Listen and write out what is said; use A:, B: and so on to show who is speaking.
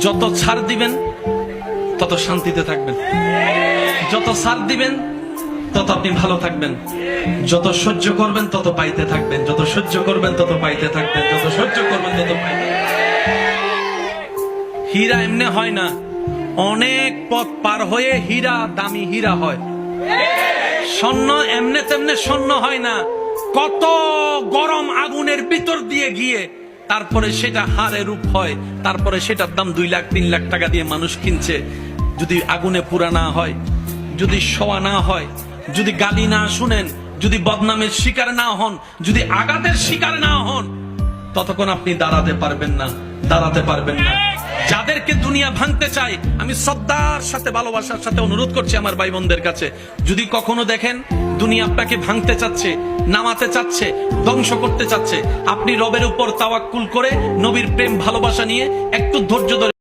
A: যত ছাড় দিবেন তত শান্তিতে থাকবেন, যত ছাড় দিবেন তত আপনি ভালো থাকবেন, যত সহ্য করবেন তত পাইতে থাকবেন, যত সহ্য করবেন তত পাইতে থাকবেন, যত সহ্য করবেন তত পাইতে থাকবেন। হীরা এমনি হয় না, অনেক পথ পার হয়ে হীরা দামি হীরা হয়। স্বর্ণ এমনে তেমনে স্বর্ণ হয় না, কত গরম আগুনের ভিতর দিয়ে গিয়ে তারপরে সেটা হারে রূপ হয়, তারপরে সেটার দাম 2 লাখ 3 লাখ টাকা দিয়ে মানুষ কিনছে। যদি আগুনে পুরা না হয়, যদি শোয়া না হয়, যদি গালি না শুনেন, যদি বদনামের শিকার না হন, যদি আঘাতের শিকার না হন, ততক্ষণ আপনি দাঁড়াতে পারবেন না, দাঁড়াতে পারবেন না। যাদেরকে দুনিয়া ভাঙতে চায়, আমি শ্রদ্ধার সাথে ভালোবাসার সাথে অনুরোধ করছি আমার ভাই বোনদের কাছে, যদি কখনো দেখেন দুনিয়া আপনাকে ভাঙতে চাচ্ছে, নামাতে চাচ্ছে, ধ্বংস করতে চাচ্ছে, আপনি রবের উপর তাওয়াক্কুল করে নবীর প্রেম ভালোবাসা নিয়ে একটু ধৈর্য ধরে